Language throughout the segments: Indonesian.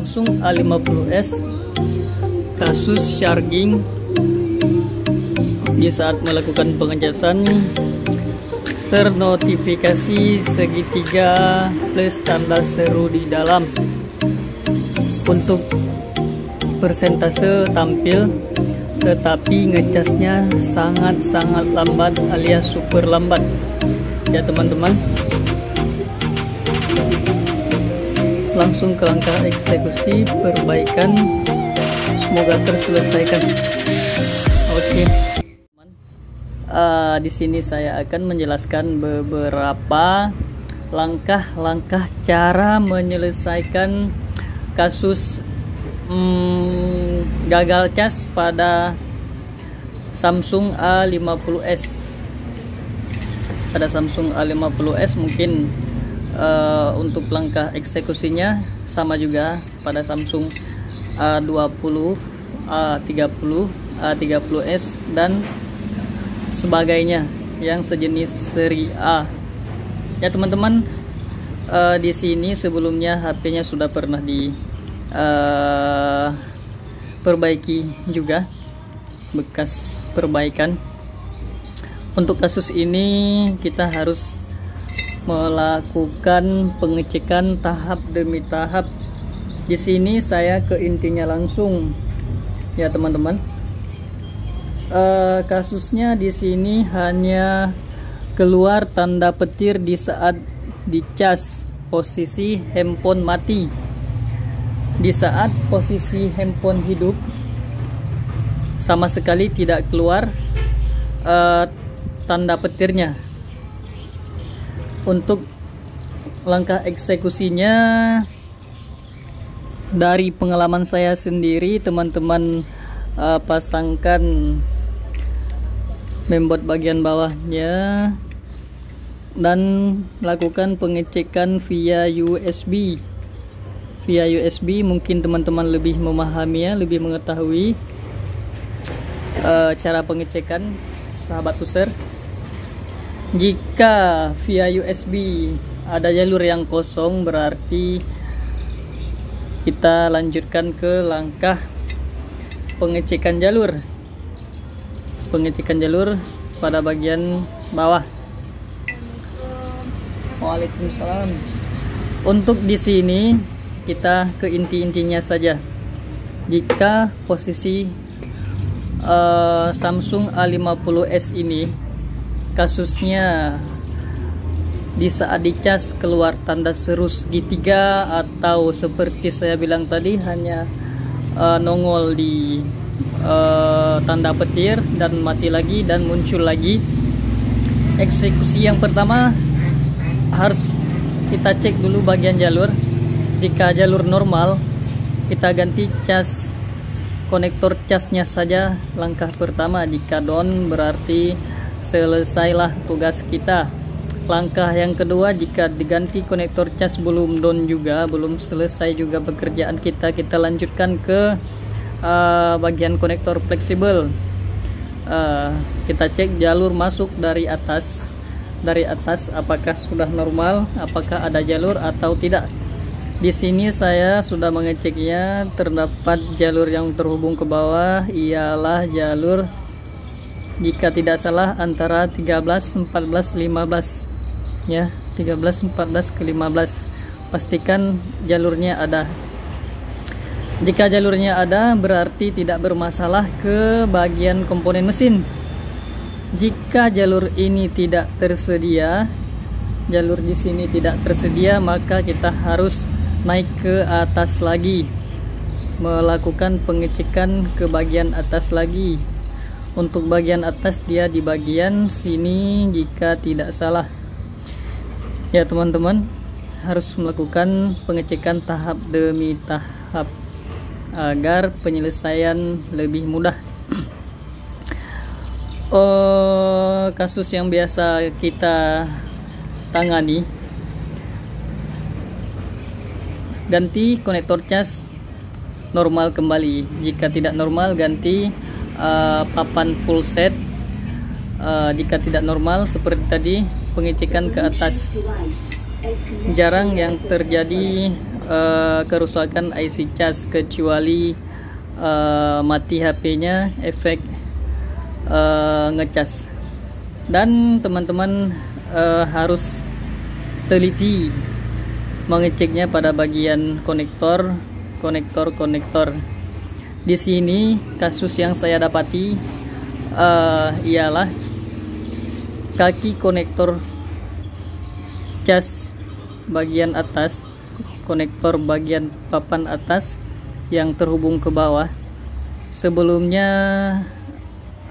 Samsung A50s kasus charging di saat melakukan pengecasan ternotifikasi segitiga plus tanda seru di dalam. Untuk persentase tampil, tetapi ngecasnya sangat-sangat lambat alias super lambat ya teman-teman. Langsung ke langkah eksekusi perbaikan, semoga terselesaikan. Oke. Di sini saya akan menjelaskan beberapa langkah-langkah cara menyelesaikan kasus gagal cas pada Samsung A50s. Pada Samsung A50s mungkin untuk langkah eksekusinya sama juga pada Samsung A20, A30, A30s dan sebagainya yang sejenis seri A. Ya teman-teman, di sini sebelumnya HP-nya sudah pernah perbaiki juga, bekas perbaikan. Untuk kasus ini kita harus melakukan pengecekan tahap demi tahap. Di sini saya ke intinya langsung ya teman-teman. Kasusnya di sini hanya keluar tanda petir di saat dicas posisi handphone mati. Di saat posisi handphone hidup sama sekali tidak keluar tanda petirnya. Untuk langkah eksekusinya, dari pengalaman saya sendiri, teman-teman pasangkan membuat bagian bawahnya dan lakukan pengecekan via USB. Via USB mungkin teman-teman lebih memahaminya, lebih mengetahui cara pengecekan, sahabat user. Jika via USB ada jalur yang kosong, berarti kita lanjutkan ke langkah pengecekan jalur. Pengecekan jalur pada bagian bawah. Waalaikumsalam. Untuk di sini kita ke inti-intinya saja. Jika posisi Samsung A50s ini kasusnya di saat dicas keluar tanda seru segitiga, atau seperti saya bilang tadi hanya nongol di tanda petir dan mati lagi dan muncul lagi. Eksekusi yang pertama harus kita cek dulu bagian jalur. Jika jalur normal, kita ganti cas, konektor casnya saja langkah pertama. Jika down berarti selesailah tugas kita. Langkah yang kedua, jika diganti konektor cas belum down juga, belum selesai juga pekerjaan kita, kita lanjutkan ke bagian konektor fleksibel. Kita cek jalur masuk dari atas. Dari atas apakah sudah normal, apakah ada jalur atau tidak. Di sini saya sudah mengeceknya, terdapat jalur yang terhubung ke bawah, ialah jalur, jika tidak salah antara 13, 14, 15 ya, 13, 14 ke 15. Pastikan jalurnya ada. Jika jalurnya ada, berarti tidak bermasalah ke bagian komponen mesin. Jika jalur ini tidak tersedia, jalur di sini tidak tersedia, maka kita harus naik ke atas lagi, melakukan pengecekan ke bagian atas lagi. Untuk bagian atas dia di bagian sini jika tidak salah ya teman-teman. Harus melakukan pengecekan tahap demi tahap agar penyelesaian lebih mudah. Kasus yang biasa kita tangani, ganti konektor cas normal kembali. Jika tidak normal, ganti papan full set. Jika tidak normal seperti tadi, pengecekan ke atas. Jarang yang terjadi kerusakan IC cas, kecuali mati HP-nya efek ngecas. Dan teman-teman harus teliti mengeceknya pada bagian konektor. Di sini kasus yang saya dapati ialah kaki konektor cas bagian atas, konektor bagian papan atas yang terhubung ke bawah sebelumnya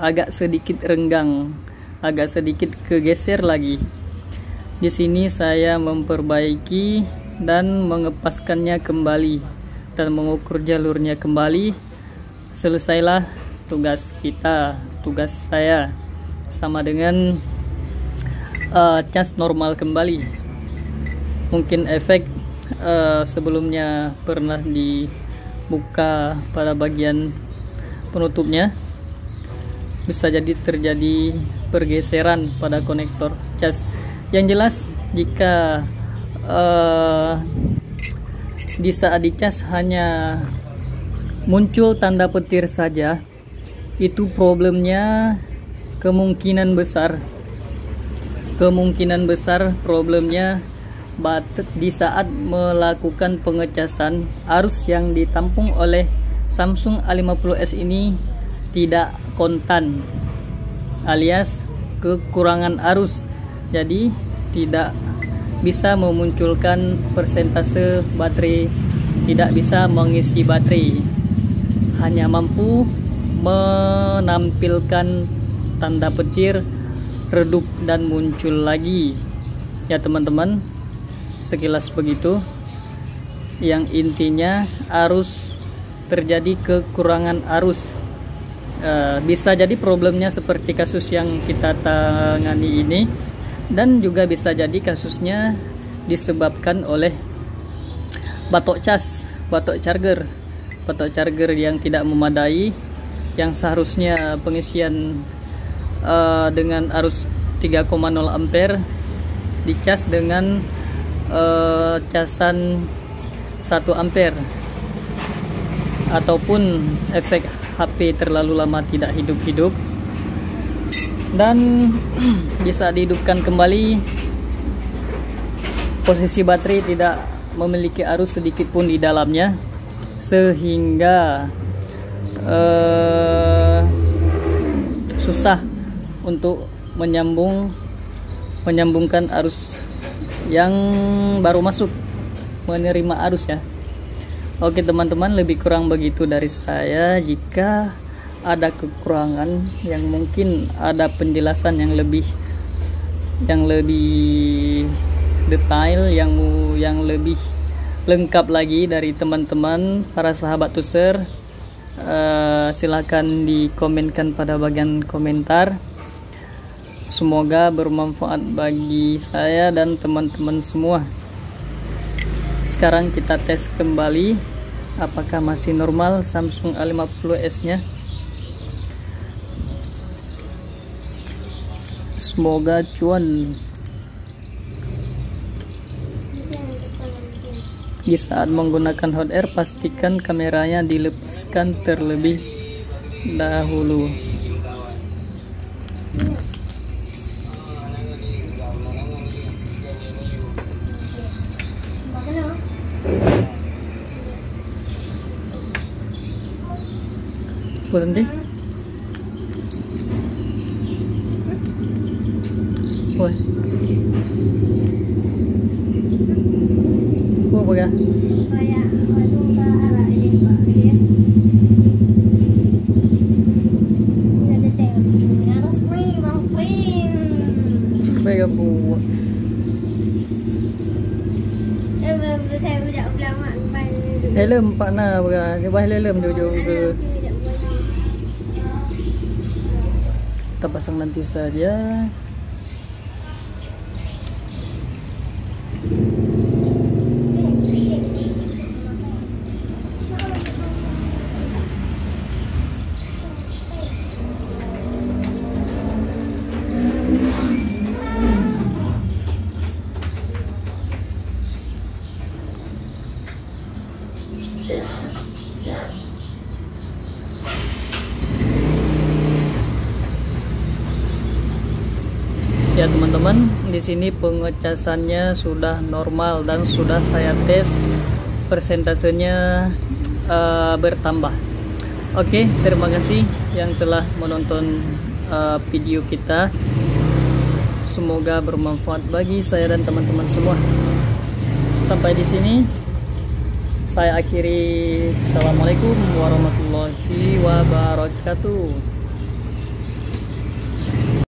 agak sedikit renggang, agak sedikit kegeser lagi. Di sini saya memperbaiki dan mengepaskannya kembali dan mengukur jalurnya kembali. Selesailah tugas kita, tugas saya, sama dengan cas normal kembali. Mungkin efek sebelumnya pernah dibuka pada bagian penutupnya, bisa jadi terjadi pergeseran pada konektor cas. Yang jelas, jika di saat dicas hanya muncul tanda petir saja, itu problemnya kemungkinan besar problemnya di saat melakukan pengecasan, arus yang ditampung oleh Samsung A50s ini tidak kontan, alias kekurangan arus. Jadi tidak bisa memunculkan persentase baterai, tidak bisa mengisi baterai, hanya mampu menampilkan tanda petir, redup dan muncul lagi. Ya teman-teman, sekilas begitu. Yang intinya arus, terjadi kekurangan arus. Bisa jadi problemnya seperti kasus yang kita tangani ini, dan juga bisa jadi kasusnya disebabkan oleh batok cas, batok charger yang tidak memadai, yang seharusnya pengisian dengan arus 3,0 ampere dicas dengan casan 1 ampere, ataupun efek HP terlalu lama tidak hidup-hidup, dan bisa dihidupkan kembali, posisi baterai tidak memiliki arus sedikit pun di dalamnya, sehingga susah untuk menyambungkan arus yang baru masuk, menerima arus ya. Oke teman-teman, lebih kurang begitu dari saya. Jika ada kekurangan, yang mungkin ada penjelasan yang lebih detail, yang lebih lengkap lagi dari teman-teman para sahabat Tuser, silakan dikomenkan pada bagian komentar. Semoga bermanfaat bagi saya dan teman-teman semua. Sekarang kita tes kembali apakah masih normal Samsung A50s nya. Semoga cuan. Di saat menggunakan hot air, pastikan kameranya dilepaskan terlebih dahulu. Berhenti. Woi. Apa ya? Baik bu. Helm pak na baga, ke bah helm jojo ke. Kita pasang nanti saja. Ya teman-teman, di sini pengecasannya sudah normal dan sudah saya tes persentasenya bertambah. Oke, terima kasih yang telah menonton video kita. Semoga bermanfaat bagi saya dan teman-teman semua. Sampai di sini saya akhiri. Assalamualaikum warahmatullahi wabarakatuh.